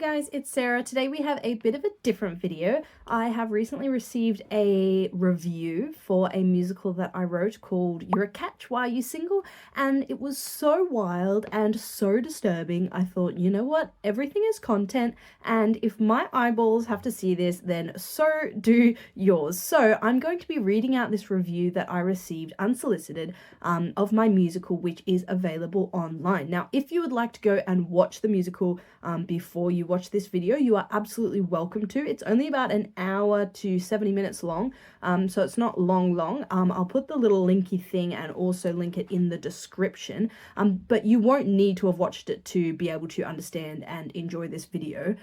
guys, it's Sarah. Today we have a bit of a different video. I have recently received a review for a musical that I wrote called You're a Catch, Why Are You Single? And it was so wild and so disturbing. I thought, you know what? Everything is content, and if my eyeballs have to see this, then so do yours. So I'm going to be reading out this review that I received unsolicited of my musical, which is available online. Now, if you would like to go and watch the musical before you watch this video, you are absolutely welcome to. It's only about an hour to 70 minutes long, so it's not long. I'll put the little linky thing and also link it in the description, but you won't need to have watched it to be able to understand and enjoy this video.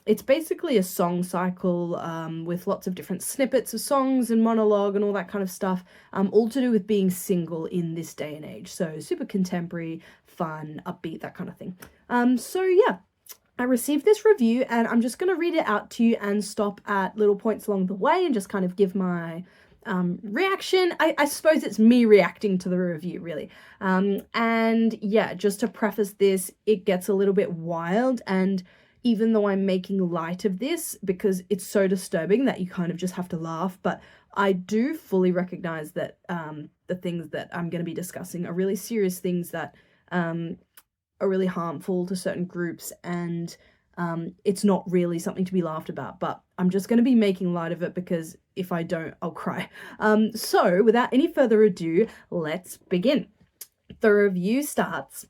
It's basically a song cycle with lots of different snippets of songs and monologue and all that kind of stuff, all to do with being single in this day and age. So super contemporary, fun, upbeat, that kind of thing. So yeah, I received this review and I'm just going to read it out to you and stop at little points along the way and just kind of give my reaction. I suppose it's me reacting to the review, really. And yeah, just to preface this, it gets a little bit wild, and even though I'm making light of this because it's so disturbing that you kind of just have to laugh, but I do fully recognize that the things that I'm going to be discussing are really serious things that are really harmful to certain groups, and it's not really something to be laughed about, but I'm just going to be making light of it because if I don't, I'll cry. So without any further ado, let's begin. The review starts.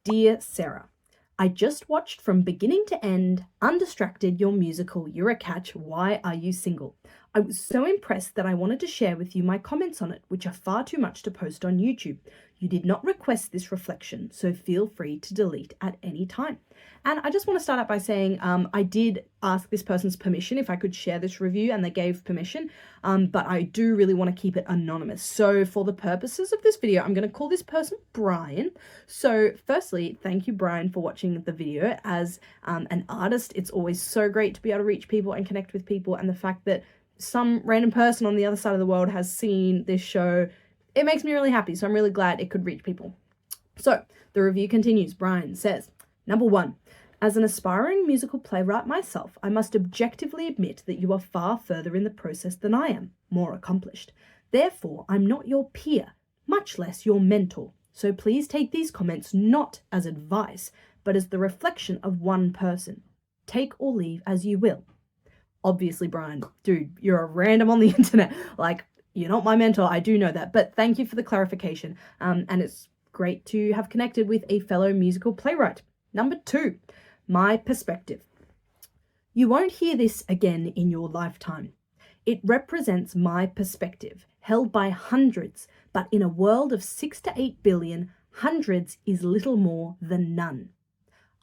Dear Sarah, I just watched from beginning to end, undistracted, your musical, You're a Catch, Why Are You Single? I was so impressed that I wanted to share with you my comments on it, which are far too much to post on YouTube. You did not request this reflection, so feel free to delete at any time. And I just want to start out by saying I did ask this person's permission if I could share this review, and they gave permission, but I do really want to keep it anonymous. So for the purposes of this video, I'm going to call this person Brian. So firstly, thank you, Brian, for watching the video. As an artist, it's always so great to be able to reach people and connect with people, and the fact that some random person on the other side of the world has seen this show, it makes me really happy. So I'm really glad it could reach people. So the review continues. Brian says, number 1, as an aspiring musical playwright myself, I must objectively admit that you are far further in the process than I am, more accomplished. Therefore, I'm not your peer, much less your mentor. So please take these comments not as advice, but as the reflection of one person. Take or leave as you will. Obviously, Brian, dude, you're a random on the internet. Like, you're not my mentor, I do know that, but thank you for the clarification. And it's great to have connected with a fellow musical playwright. Number 2, my perspective. You won't hear this again in your lifetime. It represents my perspective, held by hundreds, but in a world of 6 to 8 billion, hundreds is little more than none.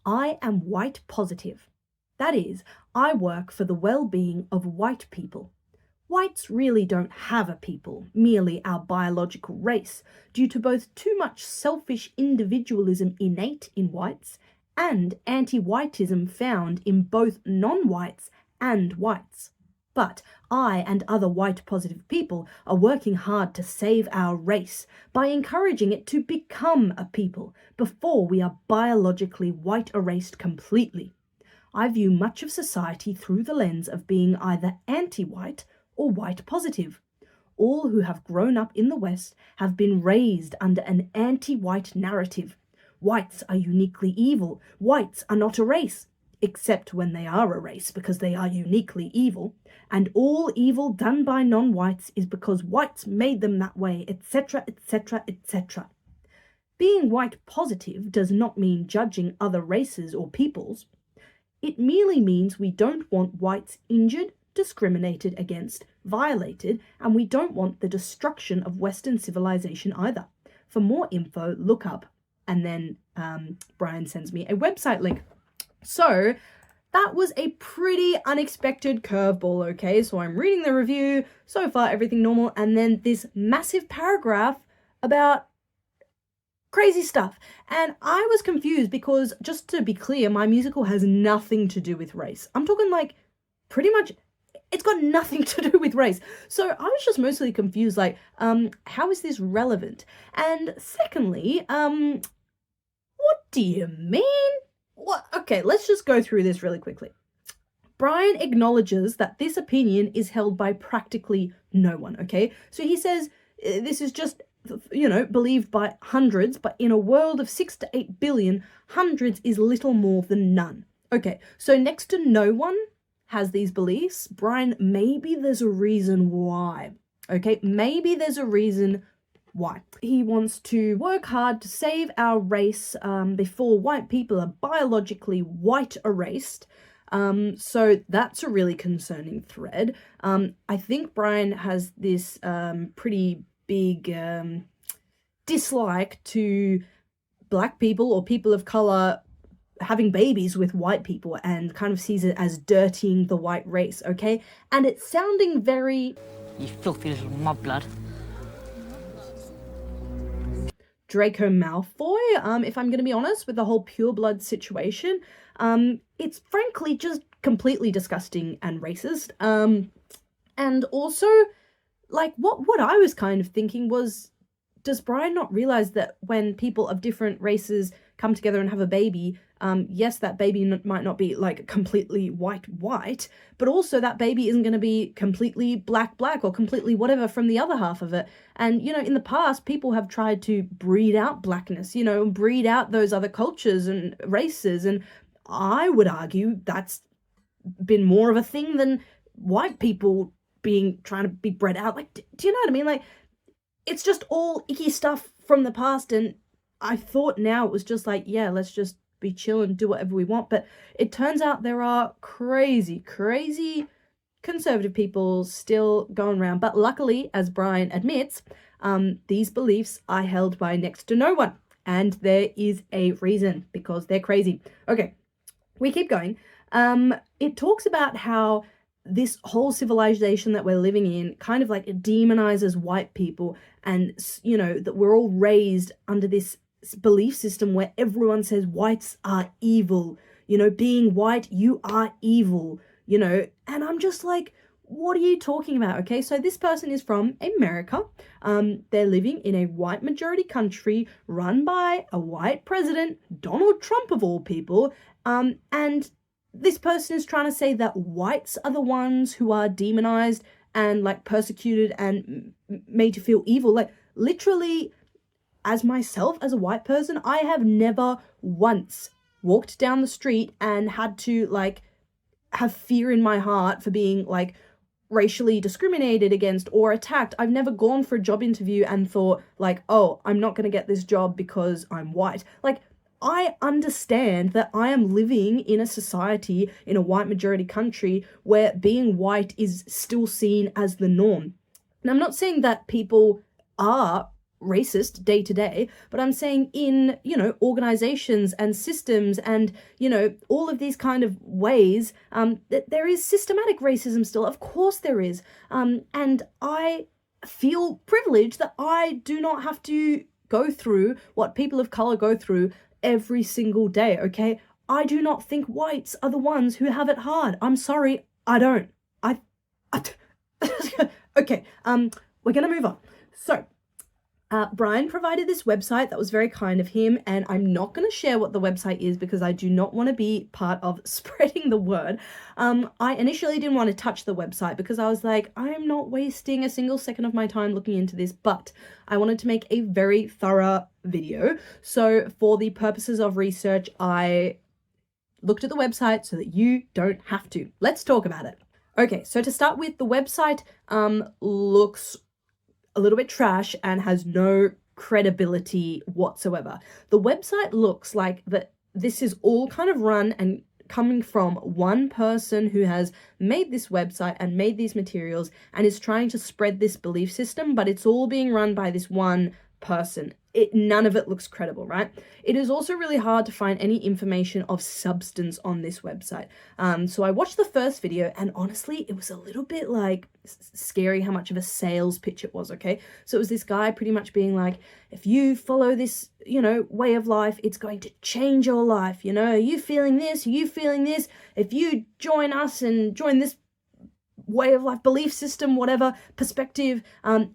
I am white positive. That is, I work for the well-being of white people. Whites really don't have a people, merely our biological race, due to both too much selfish individualism innate in whites and anti-whiteism found in both non-whites and whites. But I and other white positive people are working hard to save our race by encouraging it to become a people before we are biologically white erased completely. I view much of society through the lens of being either anti-white or white positive. All who have grown up in the West have been raised under an anti-white narrative. Whites are uniquely evil. Whites are not a race, except when they are a race because they are uniquely evil. And all evil done by non-whites is because whites made them that way, etc., etc., etc. Being white positive does not mean judging other races or peoples. It merely means we don't want whites injured, discriminated against, violated, and we don't want the destruction of Western civilization either. For more info, look up, and then Brian sends me a website link. So that was a pretty unexpected curveball, okay? So I'm reading the review, so far everything normal, and then this massive paragraph about crazy stuff. And I was confused because, just to be clear, my musical has nothing to do with race. I'm talking like pretty much, it's got nothing to do with race. So I was just mostly confused, like, how is this relevant? And secondly, what do you mean? What? Okay, let's just go through this really quickly. Brian acknowledges that this opinion is held by practically no one, okay? So he says this is just, believed by hundreds, but in a world of 6 to 8 billion, hundreds is little more than none. Okay, so next to no one has these beliefs. Brian, maybe there's a reason why. Okay, maybe there's a reason why. He wants to work hard to save our race before white people are biologically white erased. So that's a really concerning thread. I think Brian has this pretty big dislike to black people or people of color having babies with white people and kind of sees it as dirtying the white race, okay? And it's sounding very... You filthy little mudblood. Draco Malfoy, if I'm going to be honest, with the whole pureblood situation. It's frankly just completely disgusting and racist. And also, like, what I was kind of thinking was, does Brian not realize that when people of different races come together and have a baby, yes, that baby might not be, like, completely white, but also that baby isn't going to be completely black or completely whatever from the other half of it. And, in the past, people have tried to breed out blackness, breed out those other cultures and races, and I would argue that's been more of a thing than white people trying to be bred out. Like, do you know what I mean? Like, it's just all icky stuff from the past, and I thought now it was just like, yeah, let's just be chill and do whatever we want. But it turns out there are crazy conservative people still going around. But luckily, as Brian admits, these beliefs are held by next to no one. And there is a reason, because they're crazy. Okay, we keep going. It talks about how this whole civilization that we're living in kind of like demonizes white people, and that we're all raised under this belief system where everyone says whites are evil, being white, you are evil, and I'm just like, what are you talking about? Okay, so this person is from America. They're living in a white majority country run by a white president, Donald Trump of all people, and this person is trying to say that whites are the ones who are demonized and like persecuted and made to feel evil. Like, literally, as myself, as a white person, I have never once walked down the street and had to like have fear in my heart for being like racially discriminated against or attacked. I've never gone for a job interview and thought like, oh, I'm not going to get this job because I'm white. Like, I understand that I am living in a society, in a white majority country, where being white is still seen as the norm. And I'm not saying that people are racist day to day, but I'm saying in, organizations and systems and, all of these kind of ways, that there is systematic racism still. Of course there is. And I feel privileged that I do not have to go through what people of color go through every single day, okay? I do not think whites are the ones who have it hard. I'm sorry, I don't. Okay, we're gonna move on. So, Brian provided this website that was very kind of him, and I'm not going to share what the website is because I do not want to be part of spreading the word. I initially didn't want to touch the website because I was like, I'm not wasting a single second of my time looking into this, but I wanted to make a very thorough video. So for the purposes of research, I looked at the website so that you don't have to. Let's talk about it. Okay, so to start with, the website looks a little bit trash and has no credibility whatsoever. The website looks like that this is all kind of run and coming from one person who has made this website and made these materials and is trying to spread this belief system, but it's all being run by this one person. None of it looks credible, right? It is also really hard to find any information of substance on this website. So I watched the first video and honestly, it was a little bit like scary how much of a sales pitch it was, okay? So it was this guy pretty much being like, if you follow this, way of life, it's going to change your life, are you feeling this? Are you feeling this? If you join us and join this way of life, belief system, whatever, perspective,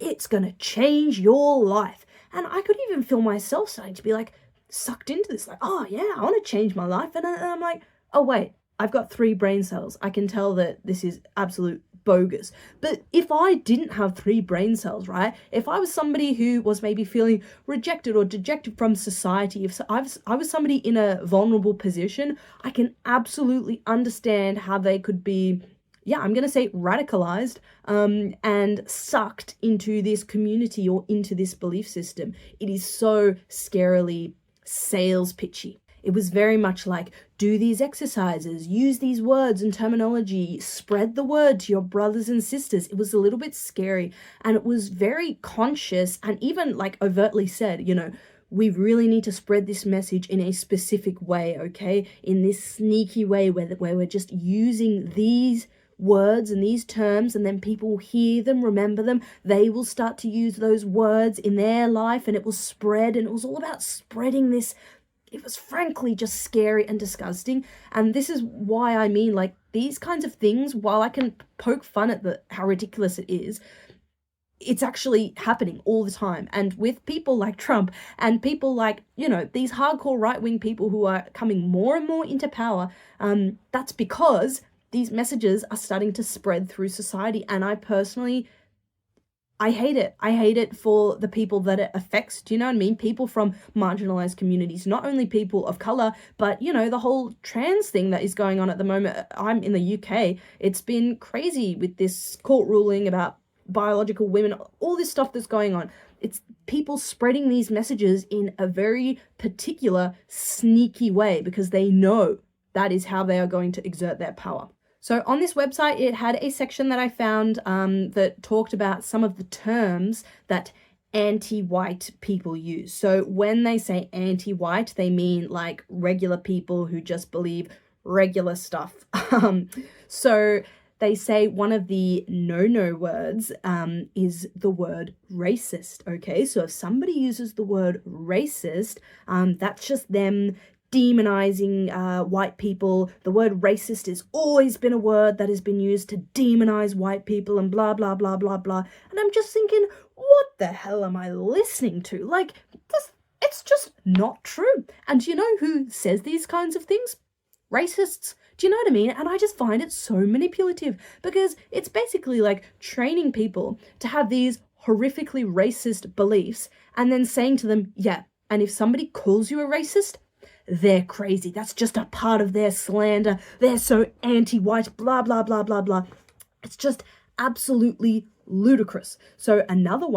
it's going to change your life. And I could even feel myself starting to be like, sucked into this, like, oh yeah, I want to change my life. And I'm like, oh wait, I've got 3 brain cells. I can tell that this is absolute bogus. But if I didn't have 3 brain cells, right? If I was somebody who was maybe feeling rejected or dejected from society, if I was somebody in a vulnerable position, I can absolutely understand how they could be, yeah, I'm going to say radicalized, and sucked into this community or into this belief system. It is so scarily sales pitchy. It was very much like, do these exercises, use these words and terminology, spread the word to your brothers and sisters. It was a little bit scary, and it was very conscious, and even like overtly said, you know, we really need to spread this message in a specific way, okay? In this sneaky way where we're just using these words and these terms, and then people will hear them, remember them, they will start to use those words in their life, and it will spread. And it was all about spreading this. It was frankly just scary and disgusting. And this is why I mean, like, these kinds of things, while I can poke fun at how ridiculous it is, it's actually happening all the time. And with people like Trump and people like, you know, these hardcore right-wing people who are coming more and more into power, that's because these messages are starting to spread through society. And I personally, I hate it. I hate it for the people that it affects. Do you know what I mean? People from marginalized communities, not only people of color, but, you know, the whole trans thing that is going on at the moment. I'm in the UK. It's been crazy with this court ruling about biological women, all this stuff that's going on. It's people spreading these messages in a very particular, sneaky way because they know that is how they are going to exert their power. So on this website, it had a section that I found that talked about some of the terms that anti-white people use. So when they say anti-white, they mean like regular people who just believe regular stuff. So they say one of the no-no words is the word racist, okay? So if somebody uses the word racist, that's just them demonizing white people. The word racist has always been a word that has been used to demonize white people and blah, blah, blah, blah, blah. And I'm just thinking, what the hell am I listening to? Like, it's just not true. And you know who says these kinds of things? Racists. Do you know what I mean? And I just find it so manipulative because it's basically like training people to have these horrifically racist beliefs and then saying to them, yeah, and if somebody calls you a racist, they're crazy. That's just a part of their slander. They're so anti-white, blah, blah, blah, blah, blah. It's just absolutely ludicrous. So another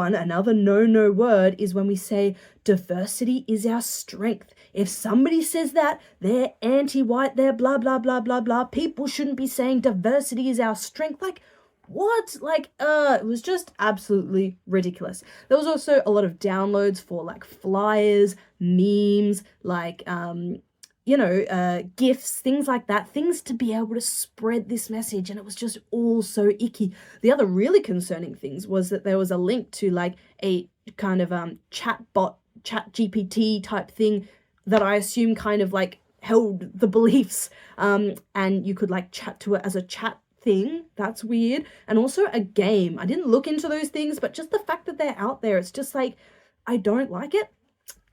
no-no word is when we say diversity is our strength. If somebody says that, they're anti-white, they're blah, blah, blah, blah, blah. People shouldn't be saying diversity is our strength. Like, what? Like, it was just absolutely ridiculous. There was also a lot of downloads for like flyers, memes, like, GIFs, things like that, things to be able to spread this message. And it was just all so icky. The other really concerning things was that there was a link to like a kind of chat GPT type thing that I assume kind of like held the beliefs, and you could like chat to it as a chat thing. That's weird. And also a game. I didn't look into those things, but just the fact that they're out there, it's just like, I don't like it.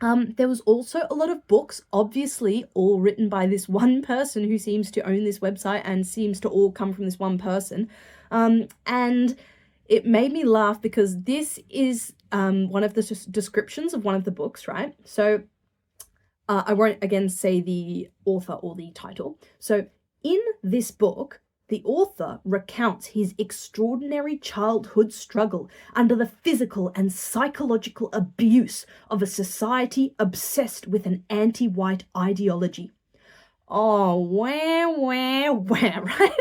There was also a lot of books, obviously all written by this one person who seems to own this website and seems to all come from this one person. And it made me laugh because this is one of the descriptions of one of the books, right? So I won't again say the author or the title. So in this book, the author recounts his extraordinary childhood struggle under the physical and psychological abuse of a society obsessed with an anti-white ideology. Oh, wah, right?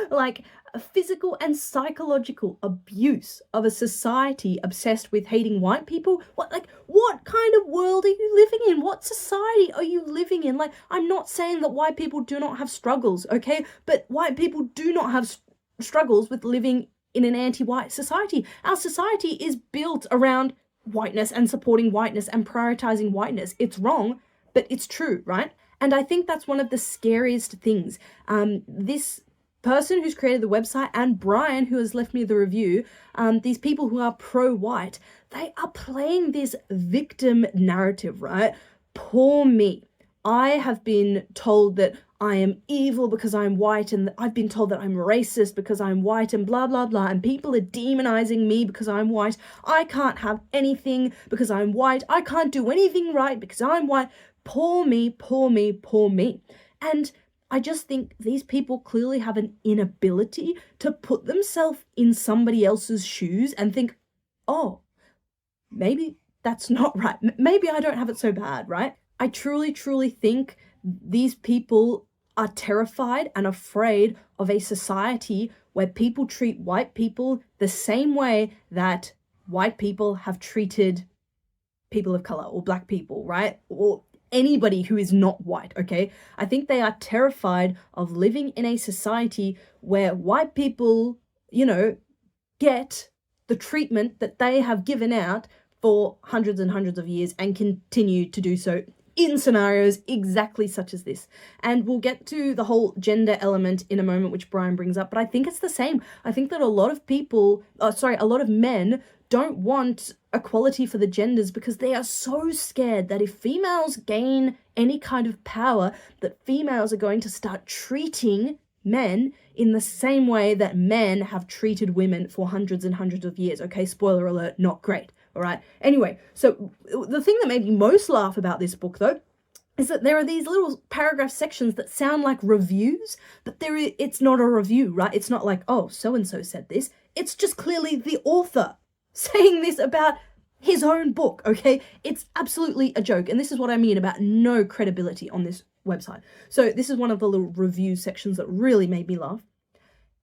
Like, physical and psychological abuse of a society obsessed with hating white people. What kind of world are you living in? What society are you living in? Like, I'm not saying that white people do not have struggles, okay? But white people do not have struggles with living in an anti-white society. Our society is built around whiteness and supporting whiteness and prioritizing whiteness. It's wrong, but it's true, right? And I think that's one of the scariest things. This person who's created the website and Brian, who has left me the review, these people who are pro-white, they are playing this victim narrative, right? poor me. I have been told that I am evil because I'm white, and I've been told that I'm racist because I'm white, and blah, blah, blah, and people are demonizing me because I'm white. I can't have anything because I'm white. I can't do anything right because I'm white. Poor me, poor me, poor me. And I just think these people clearly have an inability to put themselves in somebody else's shoes and think, oh, maybe that's not right. Maybe I don't have it so bad, right? I truly, truly think these people are terrified and afraid of a society where people treat white people the same way that white people have treated people of color or black people, right? Or anybody who is not white, okay? I think they are terrified of living in a society where white people, get the treatment that they have given out for hundreds and hundreds of years and continue to do so in scenarios exactly such as this. And we'll get to the whole gender element in a moment, which Brian brings up, but I think it's the same. I think that a lot of men don't want equality for the genders because they are so scared that if females gain any kind of power, that females are going to start treating men in the same way that men have treated women for hundreds and hundreds of years. Okay, spoiler alert, not great. All right. Anyway, so the thing that made me most laugh about this book, though, is that there are these little paragraph sections that sound like reviews, but it's not a review, right? It's not like, oh, so-and-so said this. It's just clearly the author saying this about his own book, okay? It's absolutely a joke, and this is what I mean about no credibility on this website. So this is one of the little review sections that really made me laugh.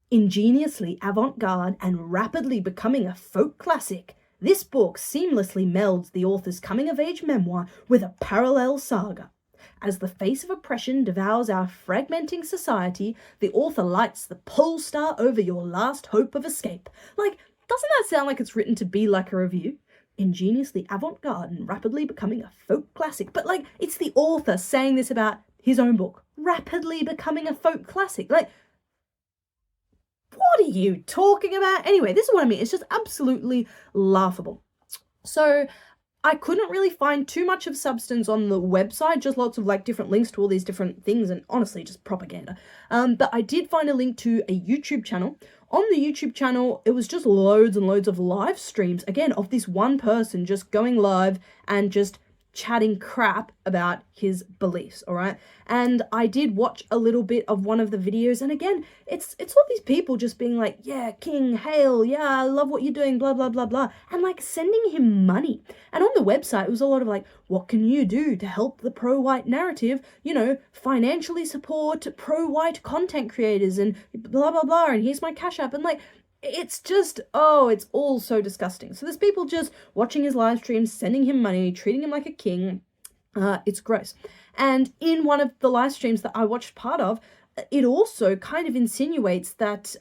Ingeniously avant-garde and rapidly becoming a folk classic, this book seamlessly melds the author's coming-of-age memoir with a parallel saga. As the face of oppression devours our fragmenting society, the author lights the pole star over your last hope of escape. Like, doesn't that sound like it's written to be like a review? Ingeniously avant-garde and rapidly becoming a folk classic. But, like, it's the author saying this about his own book. Rapidly becoming a folk classic. Like, what are you talking about? Anyway, this is what I mean. It's just absolutely laughable. So I couldn't really find too much of substance on the website, just lots of like different links to all these different things and honestly just propaganda. But I did find a link to a YouTube channel. On the YouTube channel, it was just loads and loads of live streams, again, of this one person just going live and just chatting crap about his beliefs, all right? And I did watch a little bit of one of the videos, and again, it's all these people just being like, yeah, king, hail, yeah, I love what you're doing, blah, blah, blah, blah, and like sending him money. And on the website, it was a lot of like, what can you do to help the pro-white narrative? Financially support pro-white content creators and blah, blah, blah, and here's my Cash App, and like, it's just, it's all so disgusting. So there's people just watching his live streams, sending him money, treating him like a king. It's gross. And in one of the live streams that I watched part of, it also kind of insinuates that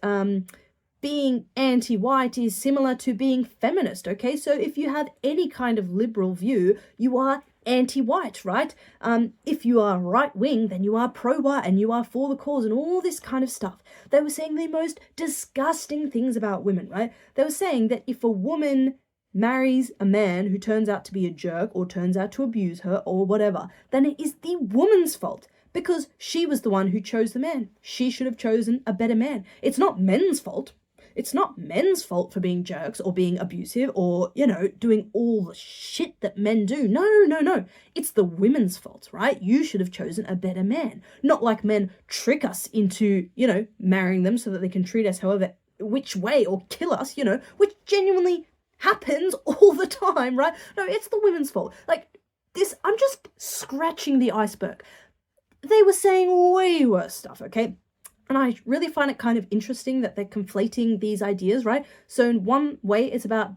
being anti-white is similar to being feminist, okay? So if you have any kind of liberal view, you are anti-white, right? If you are right-wing, then you are pro-white and you are for the cause and all this kind of stuff. They were saying the most disgusting things about women, right? They were saying that if a woman marries a man who turns out to be a jerk or turns out to abuse her or whatever, then it is the woman's fault because she was the one who chose the man. She should have chosen a better man. It's not men's fault. It's not men's fault for being jerks or being abusive or, doing all the shit that men do. No. It's the women's fault, right? You should have chosen a better man. Not like men trick us into, marrying them so that they can treat us however, which way or kill us, which genuinely happens all the time, right? No, it's the women's fault. Like this, I'm just scratching the iceberg. They were saying way worse stuff, okay? And I really find it kind of interesting that they're conflating these ideas, right? So in one way, it's about,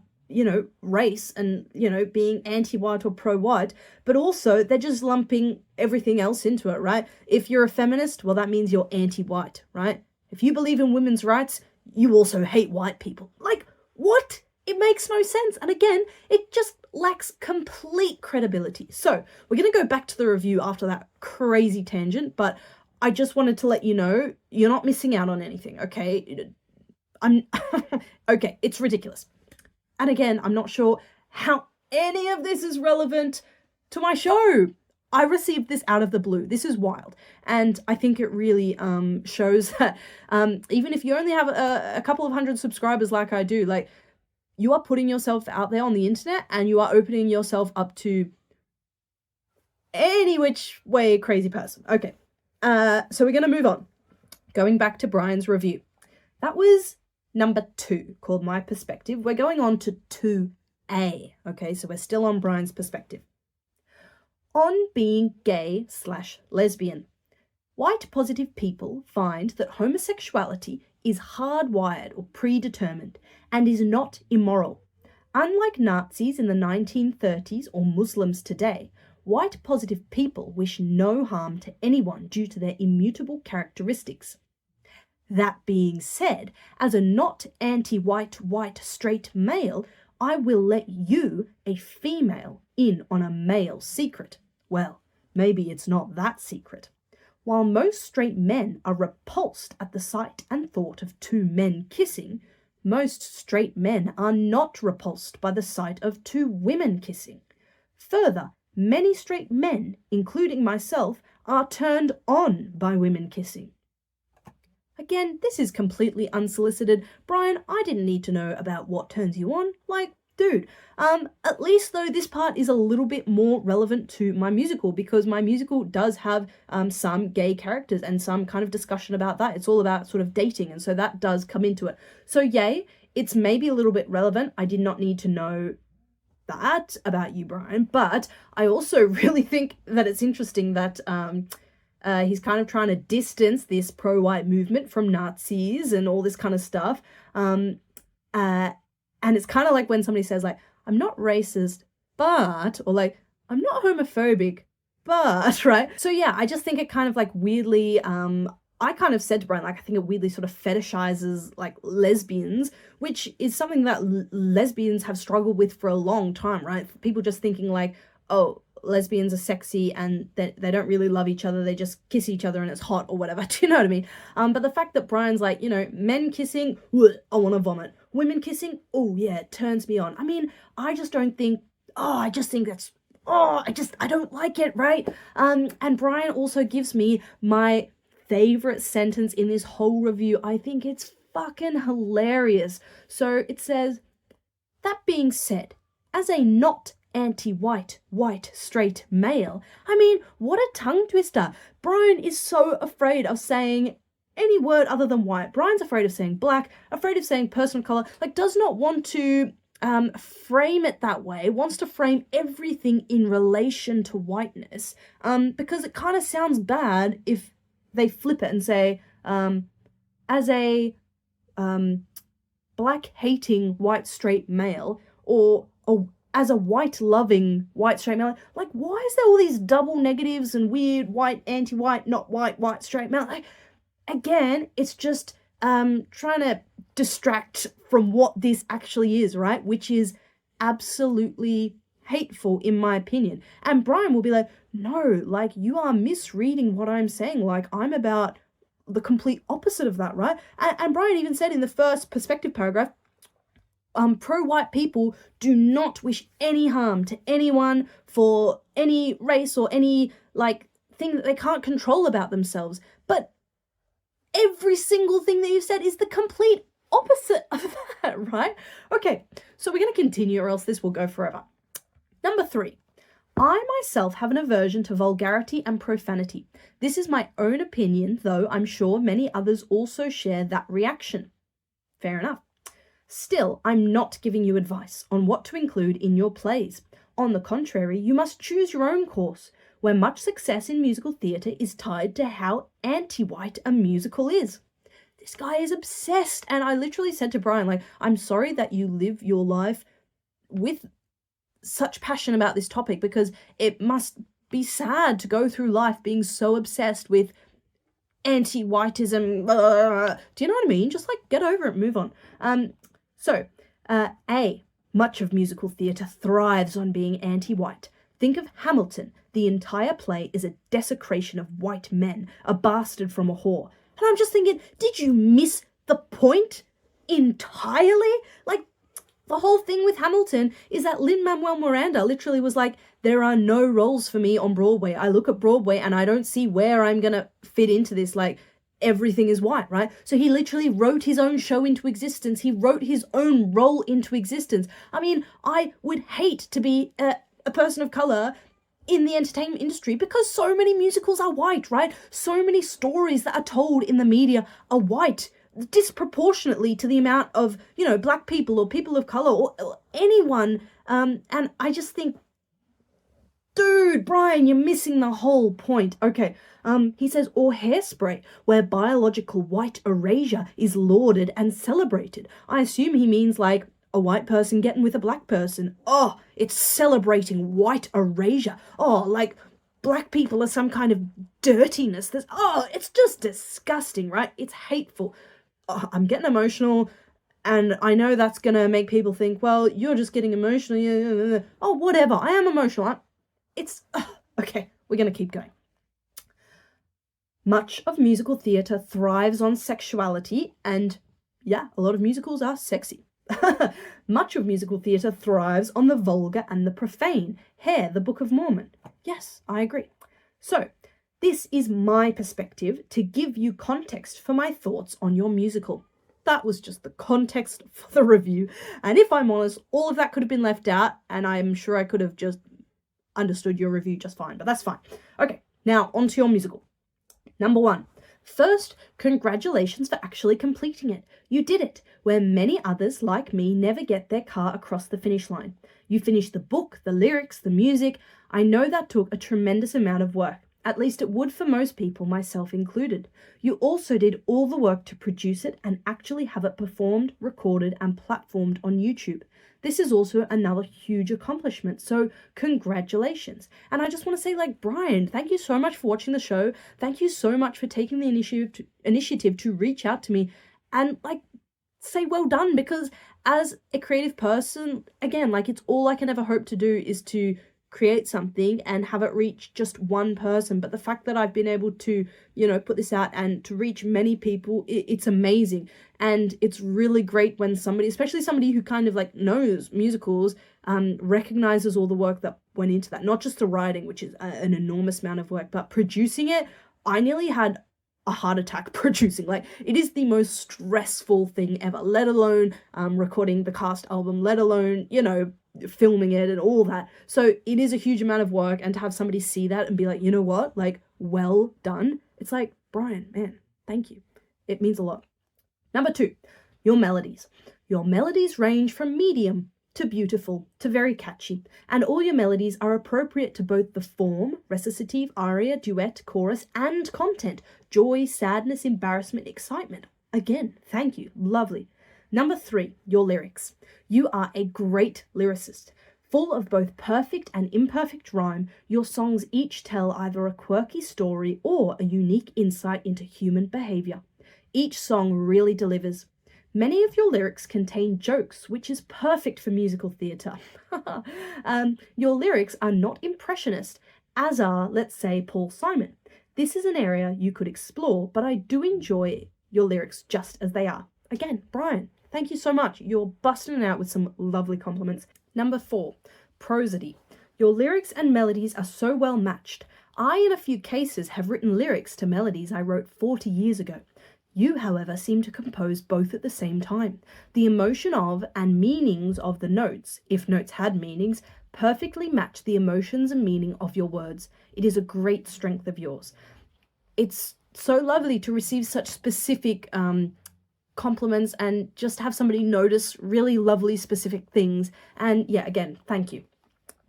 race and, being anti-white or pro-white, but also they're just lumping everything else into it, right? If you're a feminist, well, that means you're anti-white, right? If you believe in women's rights, you also hate white people. Like, what? It makes no sense. And again, it just lacks complete credibility. So we're going to go back to the review after that crazy tangent, but I just wanted to let you know, you're not missing out on anything, okay? Okay, it's ridiculous. And again, I'm not sure how any of this is relevant to my show. I received this out of the blue. This is wild. And I think it really shows that even if you only have a couple of hundred subscribers like I do, like, you are putting yourself out there on the internet and you are opening yourself up to any which way crazy person. Okay, so we're going to move on. Going back to Brian's review. That was number 2, called My Perspective. We're going on to 2A. Okay, so we're still on Brian's perspective. On being gay/lesbian. White positive people find that homosexuality is hardwired or predetermined and is not immoral. Unlike Nazis in the 1930s or Muslims today, white positive people wish no harm to anyone due to their immutable characteristics. That being said, as a not anti-white, white, straight male, I will let you, a female, in on a male secret. Well, maybe it's not that secret. While most straight men are repulsed at the sight and thought of 2 men kissing, most straight men are not repulsed by the sight of 2 women kissing. Further, many straight men, including myself, are turned on by women kissing. Again, this is completely unsolicited. Brian, I didn't need to know about what turns you on. Like, dude, at least though this part is a little bit more relevant to my musical, because my musical does have some gay characters and some kind of discussion about that. It's all about sort of dating, and so that does come into it. So yay, it's maybe a little bit relevant. I did not need to know that about you, Brian, but I also really think that it's interesting that he's kind of trying to distance this pro-white movement from Nazis and all this kind of stuff. And it's kind of like when somebody says, like, I'm not racist, but, or like, I'm not homophobic, but, right? So yeah, I just think it kind of like weirdly, I kind of said to Brian, like, I think it weirdly sort of fetishizes like lesbians, which is something that lesbians have struggled with for a long time, right? People just thinking like, oh, lesbians are sexy and they don't really love each other, they just kiss each other and it's hot or whatever. Do you know what I mean? But the fact that Brian's like, you know, men kissing, I want to vomit. Women kissing, oh yeah, it turns me on. I mean, I just don't think, I just think that's, I don't like it, right? And Brian also gives me my favorite sentence in this whole review. I think it's fucking hilarious. So it says, that being said, as a not anti-white, white, straight male, I mean, what a tongue twister. Brian is so afraid of saying any word other than white. Brian's afraid of saying black, afraid of saying person of color, like does not want to frame it that way, wants to frame everything in relation to whiteness, because it kind of sounds bad if they flip it and say, as a black-hating white straight male, or as a white-loving white straight male. Like, why is there all these double negatives and weird white, anti-white, not white, white straight male? Like, again, it's just trying to distract from what this actually is, right? Which is absolutely hateful, in my opinion. And Brian will be like, no, like, you are misreading what I'm saying. Like, I'm about the complete opposite of that, right? And Brian even said in the first perspective paragraph, pro-white people do not wish any harm to anyone for any race or any, like, thing that they can't control about themselves. But every single thing that you said is the complete opposite of that, right? Okay, so we're going to continue or else this will go forever. Number 3. I myself have an aversion to vulgarity and profanity. This is my own opinion, though I'm sure many others also share that reaction. Fair enough. Still, I'm not giving you advice on what to include in your plays. On the contrary, you must choose your own course, where much success in musical theatre is tied to how anti-white a musical is. This guy is obsessed, and I literally said to Brian, like, I'm sorry that you live your life with such passion about this topic, because it must be sad to go through life being so obsessed with anti-whiteism. Do you know what I mean? Just like get over it, move on. So, much of musical theatre thrives on being anti-white. Think of Hamilton. The entire play is a desecration of white men, a bastard from a whore. And I'm just thinking, did you miss the point entirely? Like, the whole thing with Hamilton is that Lin-Manuel Miranda literally was like, there are no roles for me on Broadway. I look at Broadway and I don't see where I'm gonna fit into this. Like, everything is white, right? So he literally wrote his own show into existence. He wrote his own role into existence. I mean, I would hate to be a person of color in the entertainment industry because so many musicals are white, right? So many stories that are told in the media are white, disproportionately to the amount of, black people or people of color or anyone. And I just think, dude, Brian, you're missing the whole point. Okay, he says, or Hairspray, where biological white erasure is lauded and celebrated. I assume he means like a white person getting with a black person. Oh, it's celebrating white erasure. Oh, like black people are some kind of dirtiness. It's just disgusting, right? It's hateful. Oh, I'm getting emotional. And I know that's going to make people think, well, you're just getting emotional. Yeah. Oh, whatever. I am emotional. Okay, we're going to keep going. Much of musical theatre thrives on sexuality, and yeah, a lot of musicals are sexy. Much of musical theatre thrives on the vulgar and the profane. Hair, the Book of Mormon. Yes, I agree. So, this is my perspective to give you context for my thoughts on your musical. That was just the context for the review. And if I'm honest, all of that could have been left out, and I'm sure I could have just understood your review just fine, but that's fine. Okay, now on to your musical. Number 1. First, congratulations for actually completing it. You did it, where many others like me never get their car across the finish line. You finished the book, the lyrics, the music. I know that took a tremendous amount of work. At least it would for most people, myself included. You also did all the work to produce it and actually have it performed, recorded, and platformed on YouTube. This is also another huge accomplishment, so congratulations. And I just want to say, Brian, thank you so much for watching the show. Thank you so much for taking the initiative to reach out to me and, say well done, because as a creative person, again, it's all I can ever hope to do is to create something and have it reach just one person. But the fact that I've been able to, put this out and to reach many people, it's amazing. And it's really great when somebody, especially somebody who kind of knows musicals, recognizes all the work that went into that. Not just the writing, which is an enormous amount of work, but producing it. I nearly had a heart attack producing. It is the most stressful thing ever, let alone recording the cast album, let alone, filming it and all that. So it is a huge amount of work, and to have somebody see that and be like, you know what, well done. It's like, Brian, man, thank you. It means a lot. Number 2, your melodies. Your melodies range from medium to beautiful to very catchy, and all your melodies are appropriate to both the form, recitative, aria, duet, chorus, and content. Joy, sadness, embarrassment, excitement. Again, thank you. Lovely. Number 3, your lyrics. You are a great lyricist. Full of both perfect and imperfect rhyme, your songs each tell either a quirky story or a unique insight into human behavior. Each song really delivers. Many of your lyrics contain jokes, which is perfect for musical theatre. Your lyrics are not impressionist, as are, let's say, Paul Simon. This is an area you could explore, but I do enjoy your lyrics just as they are. Again, Brian, thank you so much. You're busting it out with some lovely compliments. Number 4, prosody. Your lyrics and melodies are so well matched. I, in a few cases, have written lyrics to melodies I wrote 40 years ago. You, however, seem to compose both at the same time. The emotion of and meanings of the notes, if notes had meanings, perfectly match the emotions and meaning of your words. It is a great strength of yours. It's so lovely to receive such specific compliments and just have somebody notice really lovely specific things. And yeah, again, thank you.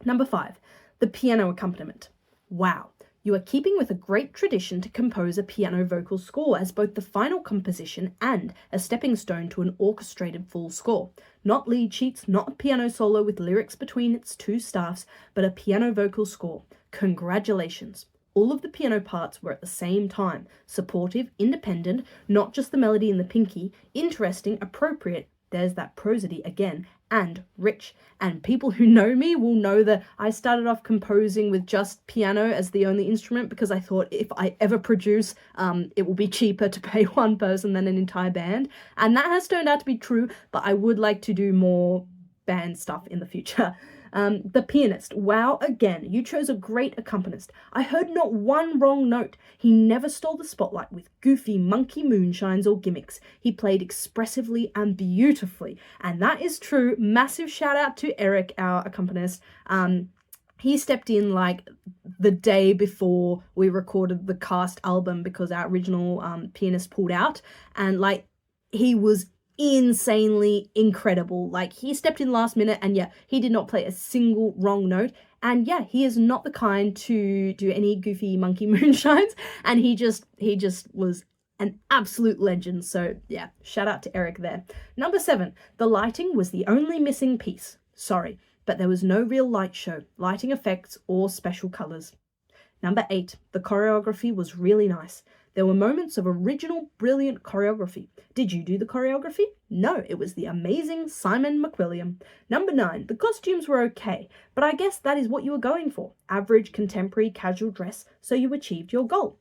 Number 5, the piano accompaniment. Wow. You are keeping with a great tradition to compose a piano vocal score as both the final composition and a stepping stone to an orchestrated full score. Not lead sheets, not a piano solo with lyrics between its 2 staffs, but a piano vocal score. Congratulations. All of the piano parts were at the same time, supportive, independent, not just the melody and the pinky, interesting, appropriate, there's that prosody again, and rich. And people who know me will know that I started off composing with just piano as the only instrument because I thought if I ever produce, it will be cheaper to pay one person than an entire band. And that has turned out to be true, but I would like to do more band stuff in the future. The pianist. Wow, again, you chose a great accompanist. I heard not one wrong note. He never stole the spotlight with goofy monkey moonshines or gimmicks. He played expressively and beautifully. And that is true. Massive shout out to Eric, our accompanist. He stepped in like the day before we recorded the cast album because our original pianist pulled out, and like he was insanely incredible. Like he stepped in last minute, and yeah, he did not play a single wrong note. And yeah, he is not the kind to do any goofy monkey moonshines, and he just was an absolute legend. So yeah, shout out to Eric there. Number 7, the lighting was the only missing piece. Sorry, but there was no real light show, lighting effects, or special colours. Number 8, the choreography was really nice. There were moments of original, brilliant choreography. Did you do the choreography? No, it was the amazing Simon McWilliam. Number 9, the costumes were okay, but I guess that is what you were going for. Average, contemporary, casual dress, so you achieved your goal.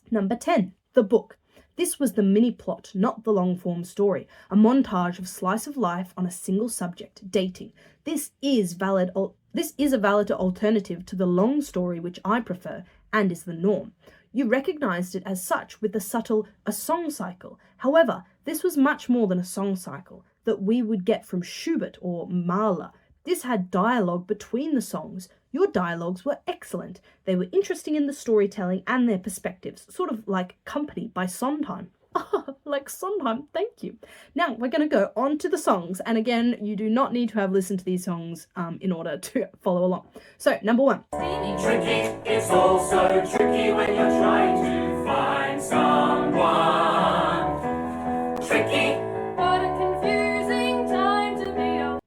Number 10, the book. This was the mini-plot, not the long-form story. A montage of slice of life on a single subject, dating. This is a valid alternative to the long story which I prefer, and is the norm. You recognised it as such with the subtle a song cycle. However, this was much more than a song cycle that we would get from Schubert or Mahler. This had dialogue between the songs. Your dialogues were excellent. They were interesting in the storytelling and their perspectives, sort of like Company by Sondheim. Like Sondheim, thank you. Now we're going to go on to the songs, and again, you do not need to have listened to these songs in order to follow along. So, number 1. Tricky, it's all so tricky when you're trying to find someone. Tricky, what a confusing time to be.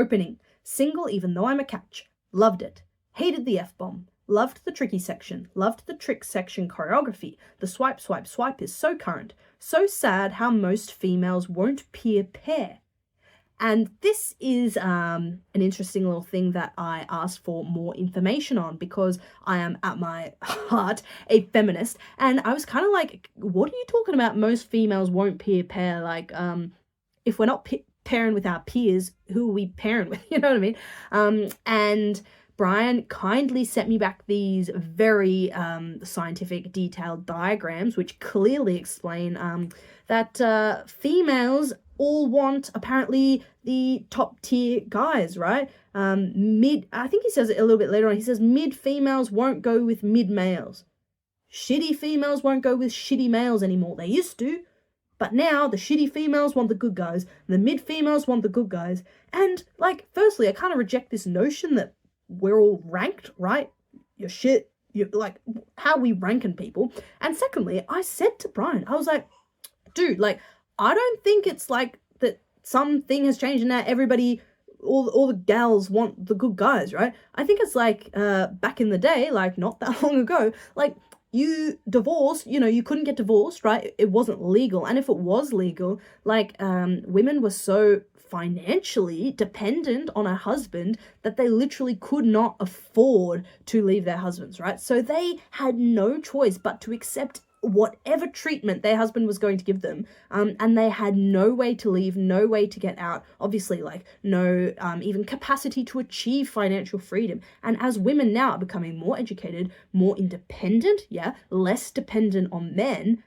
Opening. Single even though I'm a catch. Loved it. Hated the F-bomb. Loved the tricky section. Loved the trick section choreography. The swipe, swipe, swipe is so current. So sad how most females won't peer pair. And this is an interesting little thing that I asked for more information on because I am at my heart a feminist, and I was kind of like, what are you talking about? Most females won't peer pair. Like, if we're not pairing with our peers, who are we pairing with? You know what I mean? And Brian kindly sent me back these very scientific detailed diagrams which clearly explain that females all want apparently the top tier guys, right? I think he says it a little bit later on. He says mid females won't go with mid males. Shitty females won't go with shitty males anymore. They used to. But now the shitty females want the good guys, and the mid females want the good guys. And like, firstly, I kind of reject this notion that we're all ranked, right? You're shit. You're like, how are we ranking people? And secondly, I said to Brian, I was like, dude, like, I don't think it's like that something has changed and now everybody, all the gals want the good guys, right? I think it's like back in the day, like not that long ago, like you divorced, you know, you couldn't get divorced, right? It wasn't legal. And if it was legal, like women were so financially dependent on a husband that they literally could not afford to leave their husbands, right? So they had no choice but to accept whatever treatment their husband was going to give them, and they had no way to leave, no way to get out, obviously, like no even capacity to achieve financial freedom. And as women now are becoming more educated, more independent, less dependent on men,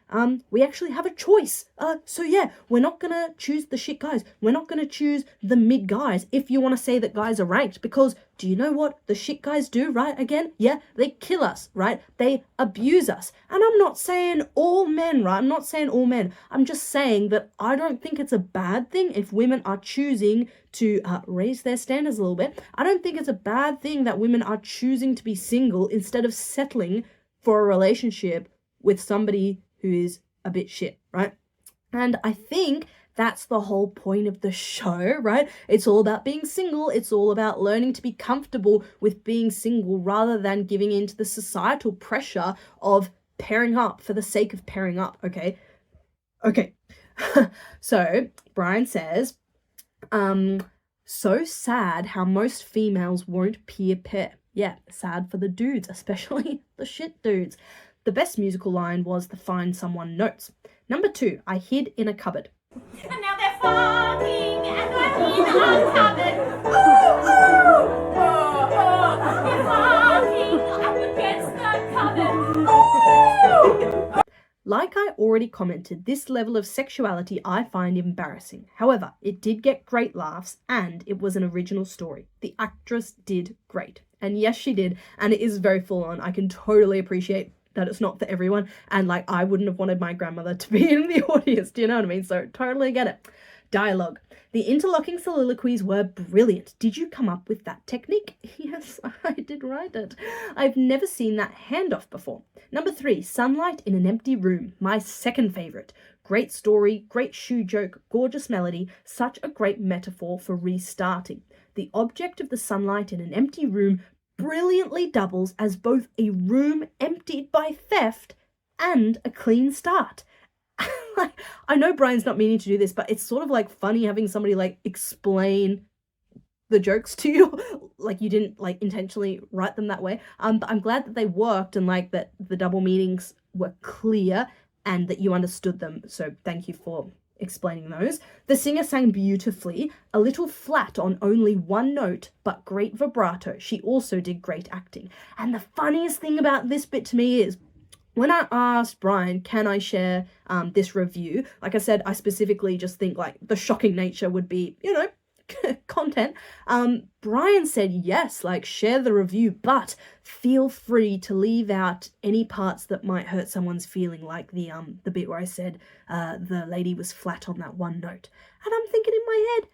we actually have a choice. So yeah, we're not gonna choose the shit guys, we're not gonna choose the mid guys if you want to say that guys are ranked, because do you know what the shit guys do, right? Again, yeah, they kill us, right? They abuse us. And I'm not saying all men, right? I'm not saying all men. I'm just saying that I don't think it's a bad thing if women are choosing to raise their standards a little bit. I don't think it's a bad thing that women are choosing to be single instead of settling for a relationship with somebody who is a bit shit, right? And I think that's the whole point of the show, right? It's all about being single. It's all about learning to be comfortable with being single rather than giving in to the societal pressure of pairing up for the sake of pairing up, okay? Okay. So Brian says, so sad how most females won't peer pair. Yeah, sad for the dudes, especially the shit dudes. The best musical line was the find someone notes. Number 2, I hid in a cupboard. And now they're farting and I'm in our cupboard. Ooh, ooh. Like I already commented, this level of sexuality I find embarrassing. However, it did get great laughs and it was an original story. The actress did great. And yes, she did. And it is very full on. I can totally appreciate that it's not for everyone. And like, I wouldn't have wanted my grandmother to be in the audience. Do you know what I mean? So totally get it. Dialogue. The interlocking soliloquies were brilliant. Did you come up with that technique? Yes, I did write it. I've never seen that handoff before. Number 3, sunlight in an empty room. My second favourite. Great story, great shoe joke, gorgeous melody, such a great metaphor for restarting. The object of the sunlight in an empty room brilliantly doubles as both a room emptied by theft and a clean start. Like, I know Brian's not meaning to do this, but it's sort of like funny having somebody like explain the jokes to you, like you didn't like intentionally write them that way. But I'm glad that they worked and like that the double meanings were clear and that you understood them. So thank you for explaining those. The singer sang beautifully, a little flat on only one note, but great vibrato. She also did great acting. And the funniest thing about this bit to me is, when I asked Brian, can I share this review? Like I said, I specifically just think like the shocking nature would be, you know, content. Brian said, yes, like share the review, but feel free to leave out any parts that might hurt someone's feeling, like the bit where I said the lady was flat on that one note. And I'm thinking in my head,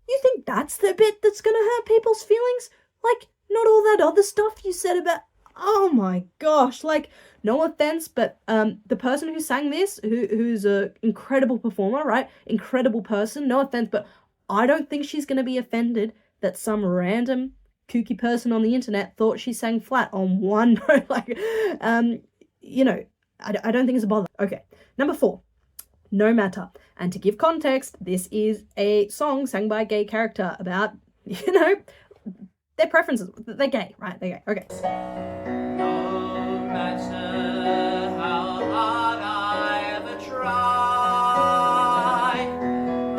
you think that's the bit that's going to hurt people's feelings? Like, not all that other stuff you said about... Oh my gosh, like, no offense, but the person who sang this, who's a incredible performer, right? Incredible person, no offense, but I don't think she's going to be offended that some random kooky person on the internet thought she sang flat on one note. Like, you know, I don't think it's a bother. Okay, number 4, No Matter. And to give context, this is a song sang by a gay character about, you know, their preferences. They're gay, right? They're gay. Okay. No matter how hard I ever try,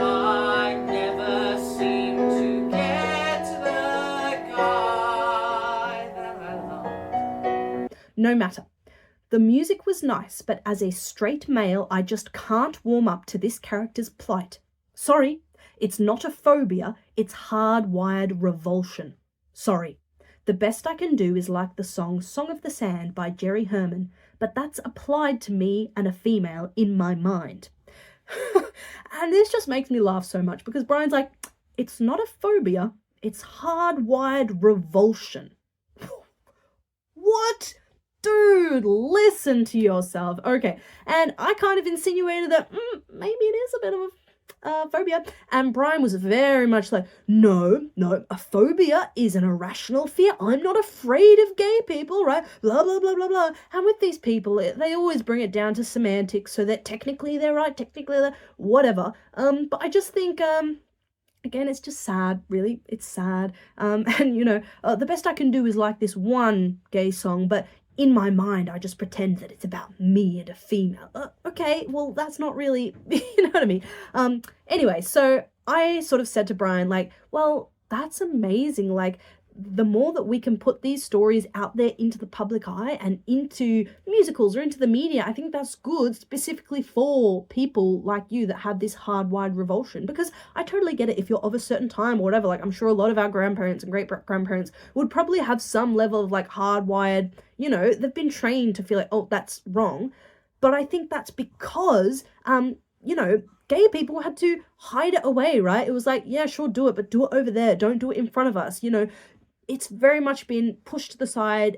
I never seem to get the guy that I love. No Matter. The music was nice, but as a straight male, I just can't warm up to this character's plight. Sorry, it's not a phobia, it's hardwired revulsion. Sorry. The best I can do is like the song Song of the Sand by Jerry Herman, but that's applied to me and a female in my mind. And this just makes me laugh so much because Brian's like, it's not a phobia, it's hardwired revulsion. What? Dude, listen to yourself. Okay, and I kind of insinuated that maybe it is a bit of a phobia, and Brian was very much like, no, a phobia is an irrational fear. I'm not afraid of gay people, right? Blah, blah, blah, blah, blah. And with these people, they always bring it down to semantics, so that technically they're right, technically they're whatever. But I just think, again, it's just sad, really. It's sad. And, you know, the best I can do is like this one gay song, but in my mind, I just pretend that it's about me and a female. Okay, well, that's not really, you know what I mean? Anyway, so I sort of said to Brian, like, well, that's amazing. Like, the more that we can put these stories out there into the public eye and into musicals or into the media, I think that's good, specifically for people like you that have this hardwired revulsion. Because I totally get it if you're of a certain time or whatever. Like, I'm sure a lot of our grandparents and great-grandparents would probably have some level of, like, hardwired, you know, they've been trained to feel like, oh, that's wrong. But I think that's because, you know, gay people had to hide it away, right? It was like, yeah, sure, do it, but do it over there. Don't do it in front of us, you know. It's very much been pushed to the side,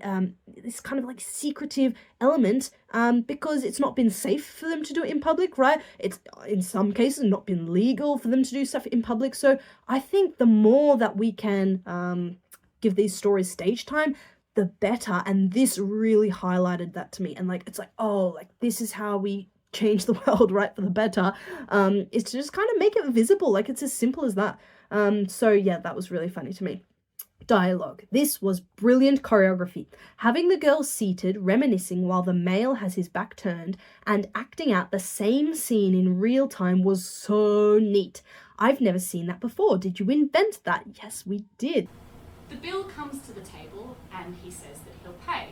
this kind of like secretive element, because it's not been safe for them to do it in public, right? It's in some cases not been legal for them to do stuff in public. So I think the more that we can give these stories stage time, the better. And this really highlighted that to me. And like, it's like, oh, like this is how we change the world, right, for the better, is to just kind of make it visible. Like, it's as simple as that. So yeah, that was really funny to me. Dialogue. This was brilliant choreography. Having the girl seated, reminiscing while the male has his back turned, and acting out the same scene in real time was so neat. I've never seen that before. Did you invent that? Yes, we did. The bill comes to the table and he says that he'll pay.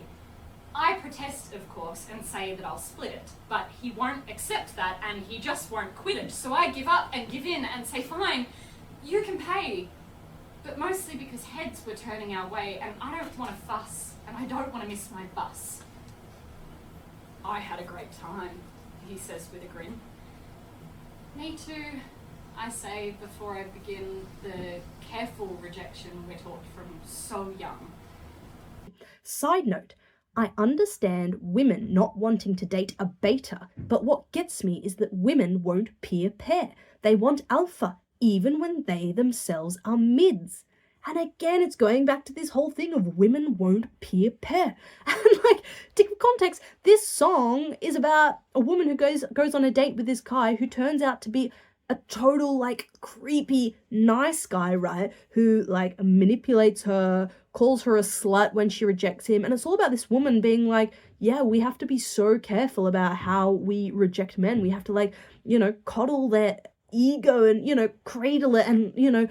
I protest, of course, and say that I'll split it, but he won't accept that and he just won't quit it. So I give up and give in and say, fine, you can pay. But mostly because heads were turning our way and I don't want to fuss and I don't want to miss my bus. I had a great time, he says with a grin. Me too, I say before I begin the careful rejection we're taught from so young. Side note, I understand women not wanting to date a beta, but what gets me is that women won't peer pair. They want alpha, even when they themselves are mids. And again, it's going back to this whole thing of women won't peer pair. And like, to give context, this song is about a woman who goes on a date with this guy who turns out to be a total like creepy nice guy, right? Who like manipulates her, calls her a slut when she rejects him. And it's all about this woman being like, yeah, we have to be so careful about how we reject men. We have to like, coddle their ego and, cradle it. And,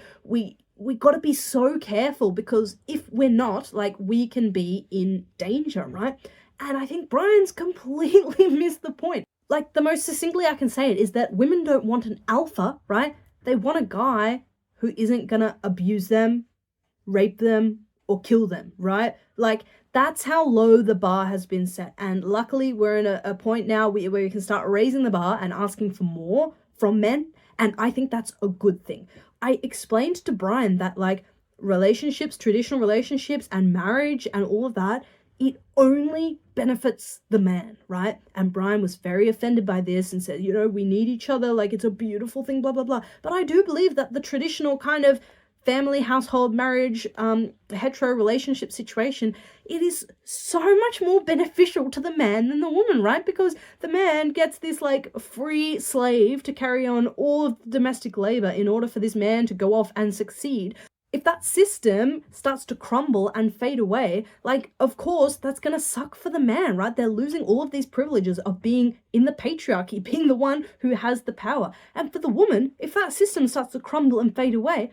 we got to be so careful because if we're not, like, we can be in danger, right? And I think Brian's completely missed the point. Like, the most succinctly I can say it is that women don't want an alpha, right? They want a guy who isn't gonna abuse them, rape them, or kill them, right? Like, that's how low the bar has been set. And luckily, we're in a point now where we can start raising the bar and asking for more from men. And I think that's a good thing. I explained to Brian that, like, relationships, traditional relationships, and marriage and all of that, it only benefits the man, right? And Brian was very offended by this and said, we need each other, like it's a beautiful thing, blah, blah, blah. But I do believe that the traditional kind of family, household, marriage, hetero relationship situation, it is so much more beneficial to the man than the woman, right? Because the man gets this like free slave to carry on all of the domestic labor in order for this man to go off and succeed. If that system starts to crumble and fade away, like, of course, that's going to suck for the man, right? They're losing all of these privileges of being in the patriarchy, being the one who has the power. And for the woman, if that system starts to crumble and fade away,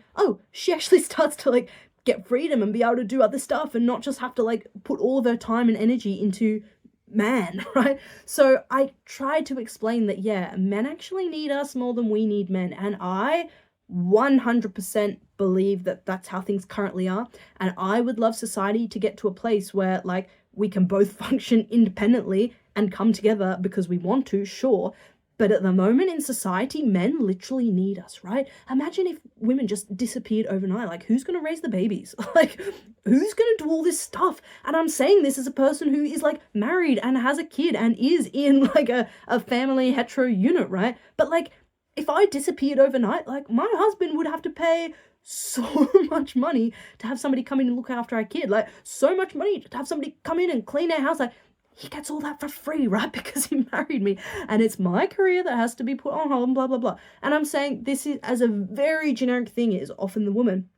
she actually starts to, like, get freedom and be able to do other stuff and not just have to, like, put all of her time and energy into man, right? So I tried to explain that, yeah, men actually need us more than we need men. And I 100% believe that that's how things currently are, and I would love society to get to a place where like we can both function independently and come together because we want to, sure, but at the moment in society men literally need us, right? Imagine if women just disappeared overnight. Like, who's going to raise the babies? Like, who's going to do all this stuff? And I'm saying this as a person who is like married and has a kid and is in like a family hetero unit, right? But like, if I disappeared overnight, like, my husband would have to pay so much money to have somebody come in and look after our kid. Like, so much money to have somebody come in and clean our house. Like, he gets all that for free, right? Because he married me. And it's my career that has to be put on hold and blah, blah, blah. And I'm saying this is, as a very generic thing, is often the woman.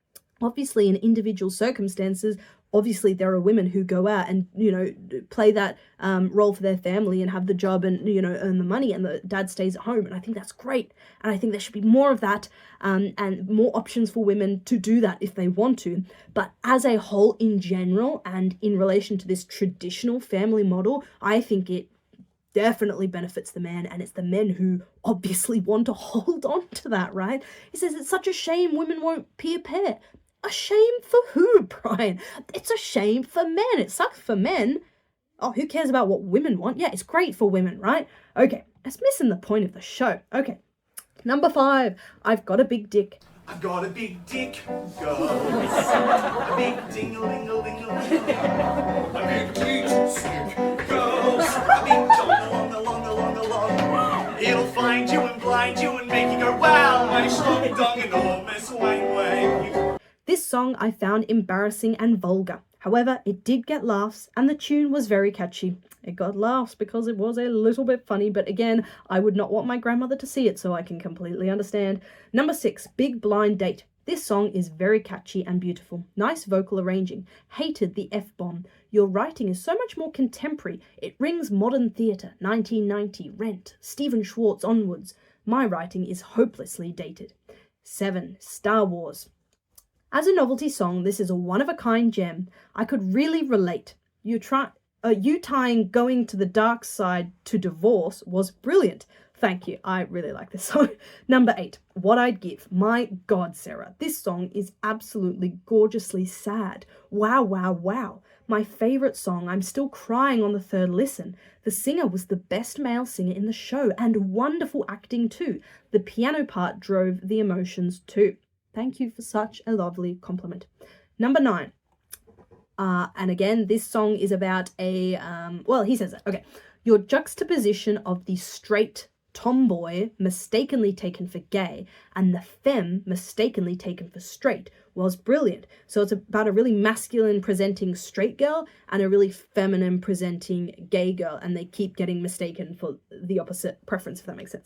Obviously, in individual circumstances, obviously there are women who go out and, play that role for their family and have the job and, earn the money, and the dad stays at home. And I think that's great. And I think there should be more of that and more options for women to do that if they want to. But as a whole, in general, and in relation to this traditional family model, I think it definitely benefits the man, and it's the men who obviously want to hold on to that, right? He says it's such a shame women won't peer pair. A shame for who, Brian? It's a shame for men. It sucks for men. Oh, who cares about what women want? Yeah, it's great for women, right? Okay, that's missing the point of the show. Okay, number 5. I've got a big dick. I've got a big dick, girls. A big ding-a-ling-a-ling-a-ling. A big dick, girls. A big dong-a-long-a-long-a-long. It'll find you and blind you and make you go, wow, my schlong dong enormous wang wang. This song I found embarrassing and vulgar. However, it did get laughs, and the tune was very catchy. It got laughs because it was a little bit funny, but again, I would not want my grandmother to see it, so I can completely understand. Number 6, Big Blind Date. This song is very catchy and beautiful. Nice vocal arranging. Hated the F-bomb. Your writing is so much more contemporary. It rings modern theatre, 1990, Rent, Stephen Schwartz onwards. My writing is hopelessly dated. 7, Star Wars. As a novelty song, this is a one-of-a-kind gem. I could really relate. you tying going to the dark side to divorce was brilliant. Thank you. I really like this song. Number 8, What I'd Give. My God, Sarah, this song is absolutely gorgeously sad. Wow, wow, wow. My favourite song. I'm still crying on the 3rd listen. The singer was the best male singer in the show, and wonderful acting too. The piano part drove the emotions too. Thank you for such a lovely compliment. Number 9. And again, this song is about a, well, he says it. Okay. Your juxtaposition of the straight tomboy mistakenly taken for gay and the femme mistakenly taken for straight was brilliant. So it's about a really masculine presenting straight girl and a really feminine presenting gay girl, and they keep getting mistaken for the opposite preference, if that makes sense.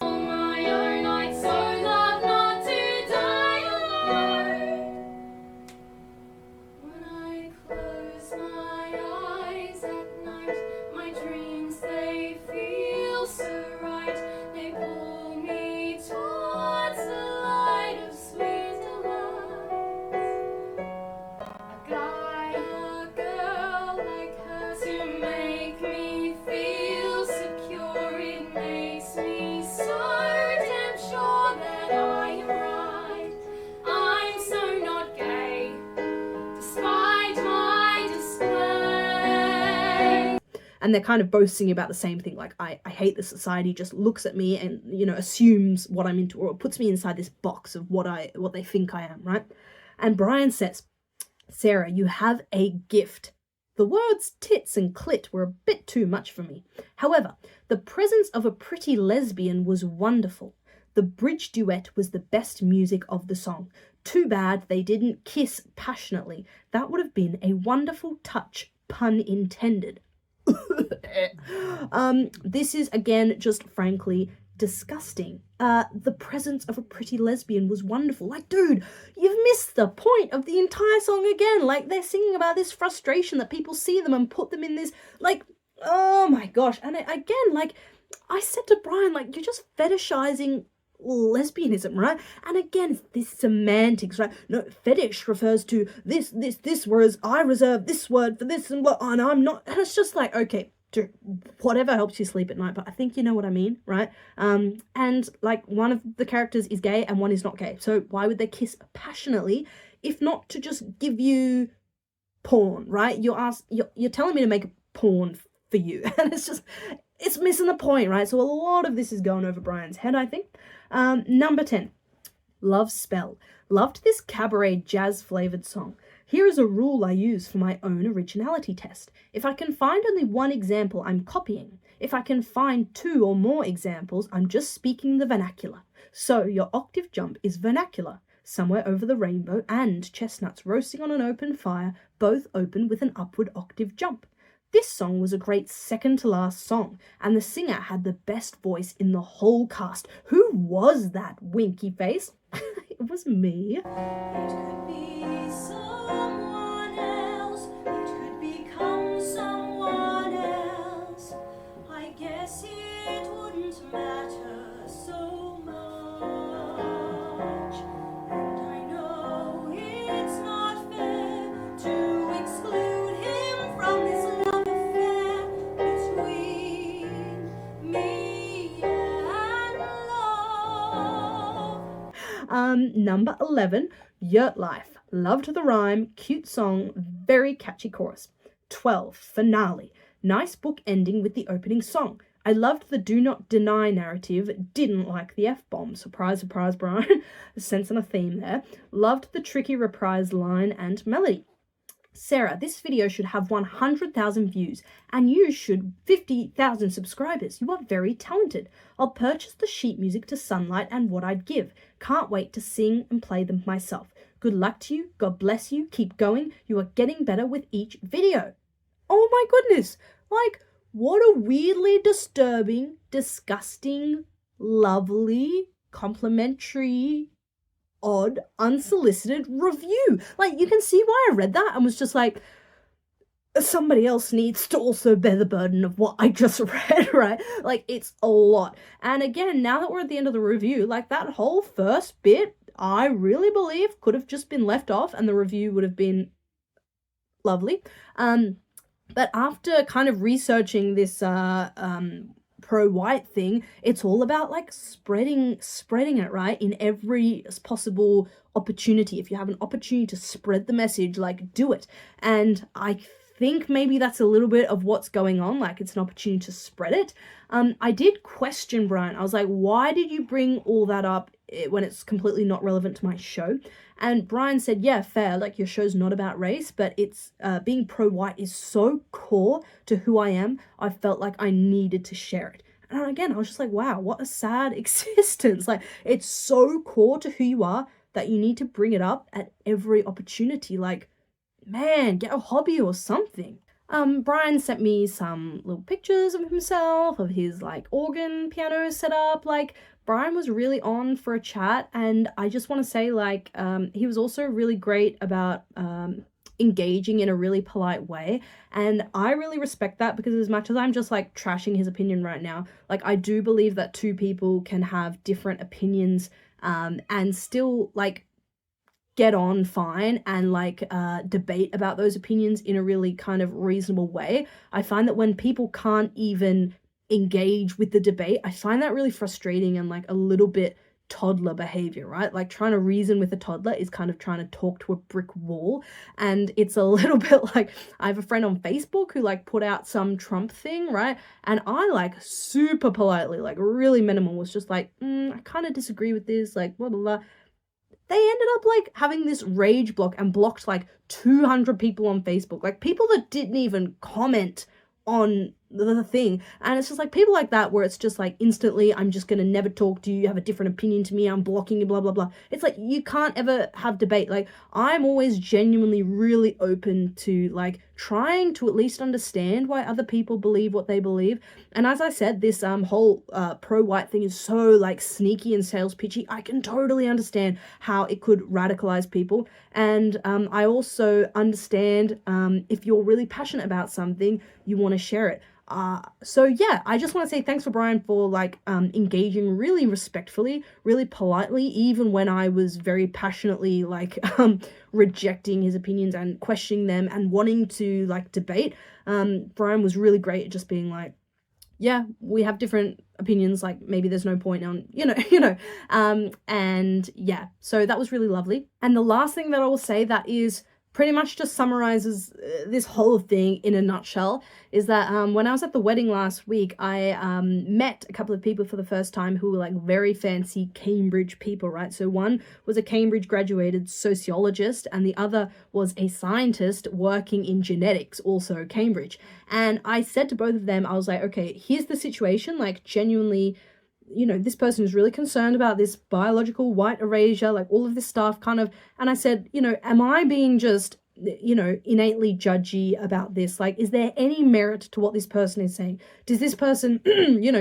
And they're kind of both singing about the same thing. Like, I hate that society just looks at me and, you know, assumes what I'm into, or puts me inside this box of what they think I am, right? And Brian says, Sarah, you have a gift. The words tits and clit were a bit too much for me. However, the presence of a pretty lesbian was wonderful. The bridge duet was the best music of the song. Too bad they didn't kiss passionately. That would have been a wonderful touch, pun intended. This is, again, just frankly disgusting. The presence of a pretty lesbian was wonderful. Like, dude, you've missed the point of the entire song again. Like, they're singing about this frustration that people see them and put them in this, like, oh my gosh. And again, like, I said to Brian, like, you're just fetishizing lesbianism, right? And again, this semantics, right? No, fetish refers to this, whereas I reserve this word for this and what, and I'm not, and it's just like, okay, dude, whatever helps you sleep at night, but I think you know what I mean, right? And like, one of the characters is gay and one is not gay, so why would they kiss passionately if not to just give you porn, right? You're telling me to make porn for you, and it's missing the point, right? So a lot of this is going over Brian's head, I think. Number 10, Love Spell. Loved this cabaret jazz flavoured song. Here is a rule I use for my own originality test. If I can find only one example, I'm copying. If I can find 2 or more examples, I'm just speaking the vernacular. So your octave jump is vernacular. Somewhere over the rainbow and chestnuts roasting on an open fire, both open with an upward octave jump. This song was a great second to last song, and the singer had the best voice in the whole cast. Who was that winky face? It was me. It could be someone else. It could become someone else. I guess it wouldn't matter so much. And I know it's not fair to exclude him from this love affair between me and love. Number 11, Yurt Life. Loved the rhyme, cute song, very catchy chorus. 12, Finale. Nice book ending with the opening song. I loved the do not deny narrative, didn't like the F-bomb. Surprise, surprise, Brian. A sense and a theme there. Loved the tricky reprise line and melody. Sarah, this video should have 100,000 views and you should 50,000 subscribers. You are very talented. I'll purchase the sheet music to Sunlight and What I'd Give. Can't wait to sing and play them myself. Good luck to you. God bless you. Keep going. You are getting better with each video. Oh my goodness. Like, what a weirdly disturbing, disgusting, lovely, complimentary, odd, unsolicited review. Like, you can see why I read that and was just like, somebody else needs to also bear the burden of what I just read, right? Like, it's a lot. And again, now that we're at the end of the review, like, that whole first bit, I really believe could have just been left off and the review would have been lovely. But after kind of researching this pro-white thing, it's all about like spreading it, right, in every possible opportunity. If you have an opportunity to spread the message, like, do it. And I think maybe that's a little bit of what's going on, like it's an opportunity to spread it. I did question Brian. I was like, why did you bring all that up when it's completely not relevant to my show? And Brian said, yeah, fair, like your show's not about race, but it's being pro-white is so core to who I am, I felt like I needed to share it. And again, I was just like, wow, what a sad existence. Like, it's so core to who you are that you need to bring it up at every opportunity. Like, man, get a hobby or something. Brian sent me some little pictures of himself, of his like organ piano setup. Like, Brian was really on for a chat, and I just want to say, like, he was also really great about engaging in a really polite way, and I really respect that, because as much as I'm just like trashing his opinion right now, like, I do believe that two people can have different opinions and still like get on fine and like debate about those opinions in a really kind of reasonable way. I find that when people can't even engage with the debate, I find that really frustrating and like a little bit toddler behavior, right? Like, trying to reason with a toddler is kind of trying to talk to a brick wall. And it's a little bit like, I have a friend on Facebook who like put out some Trump thing, right? And I like super politely, like really minimal, was just like, I kind of disagree with this, like blah blah blah. They ended up like having this rage block and blocked like 200 people on Facebook, like people that didn't even comment on the thing. And it's just like people like that where it's just like instantly, I'm just gonna never talk to you, you have a different opinion to me, I'm blocking you, blah blah blah. It's like, you can't ever have debate. Like, I'm always genuinely really open to like trying to at least understand why other people believe what they believe. And as I said, this whole pro-white thing is so like sneaky and sales pitchy. I can totally understand how it could radicalize people. And I also understand if you're really passionate about something, you want to share it. So yeah, I just want to say thanks for Brian for like engaging really respectfully, really politely, even when I was very passionately like rejecting his opinions and questioning them and wanting to like debate. Brian was really great at just being like, yeah, we have different opinions, like maybe there's no point on, and yeah, so that was really lovely. And the last thing that I will say that is pretty much just summarizes this whole thing in a nutshell is that when I was at the wedding last week, I met a couple of people for the first time who were like very fancy Cambridge people, right? So one was a Cambridge graduated sociologist and the other was a scientist working in genetics, also Cambridge. And I said to both of them, I was like, okay, here's the situation, like genuinely, this person is really concerned about this biological white erasure, like all of this stuff kind of. And I said, am I being just, innately judgy about this? Like, is there any merit to what this person is saying? Does this person,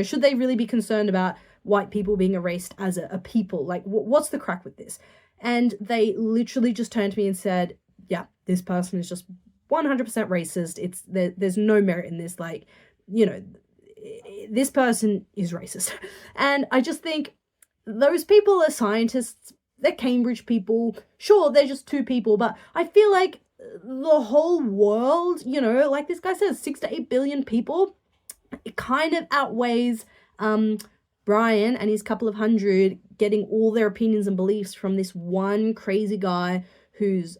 should they really be concerned about white people being erased as a people? Like, what's the crack with this? And they literally just turned to me and said, yeah, this person is just 100% racist. There's no merit in this. Like, this person is racist. And I just think those people are scientists, they're Cambridge people, sure, they're just two people, but I feel like the whole world, like this guy says, 6 to 8 billion people, it kind of outweighs Brian and his couple of hundred getting all their opinions and beliefs from this one crazy guy who's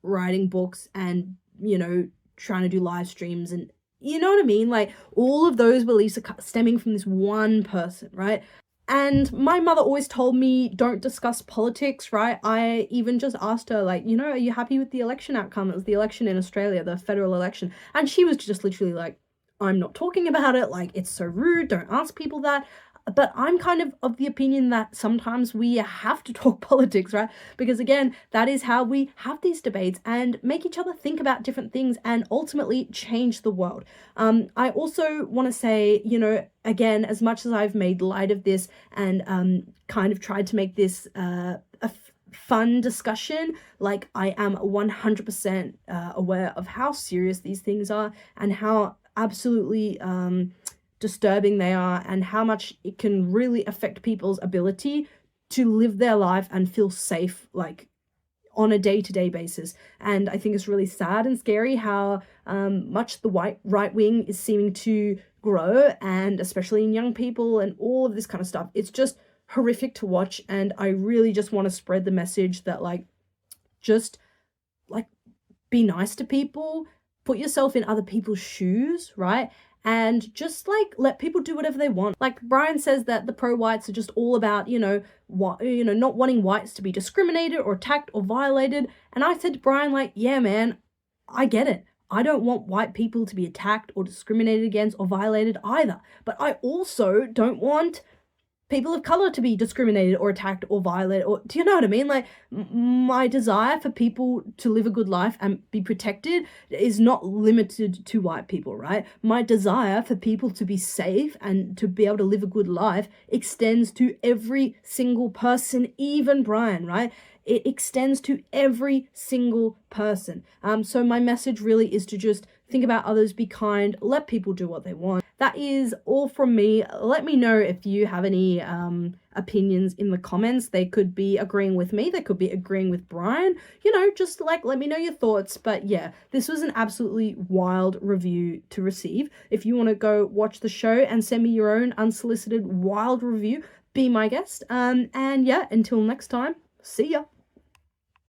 writing books and, trying to do live streams and, you know what I mean? Like, all of those beliefs are stemming from this one person, right? And my mother always told me, don't discuss politics, right? I even just asked her, like, are you happy with the election outcome? It was the election in Australia, the federal election. And she was just literally like, I'm not talking about it. Like, it's so rude. Don't ask people that. But I'm kind of the opinion that sometimes we have to talk politics, right? Because again, that is how we have these debates and make each other think about different things and ultimately change the world. I also want to say, again, as much as I've made light of this and kind of tried to make this fun discussion, like, I am 100% aware of how serious these things are and how absolutely disturbing they are and how much it can really affect people's ability to live their life and feel safe, like, on a day-to-day basis. And I think it's really sad and scary how much the white right wing is seeming to grow, and especially in young people and all of this kind of stuff. It's just horrific to watch, and I really just want to spread the message that just be nice to people, put yourself in other people's shoes, right? And just let people do whatever they want. Like Brian says that the pro-whites are just all about, not wanting whites to be discriminated or attacked or violated. And I said to Brian, yeah, man, I get it. I don't want white people to be attacked or discriminated against or violated either. But I also don't want people of color to be discriminated or attacked or violated, or do you know what I mean? My desire for people to live a good life and be protected is not limited to white people, right? My desire for people to be safe and to be able to live a good life extends to every single person, even Brian, right? It extends to every single person. So my message really is to just think about others, be kind, let people do what they want. That is all from me. Let me know if you have any opinions in the comments. They could be agreeing with me, they could be agreeing with Brian, just let me know your thoughts. But yeah, this was an absolutely wild review to receive. If you want to go watch the show and send me your own unsolicited wild review, be my guest. And yeah, until next time, see ya.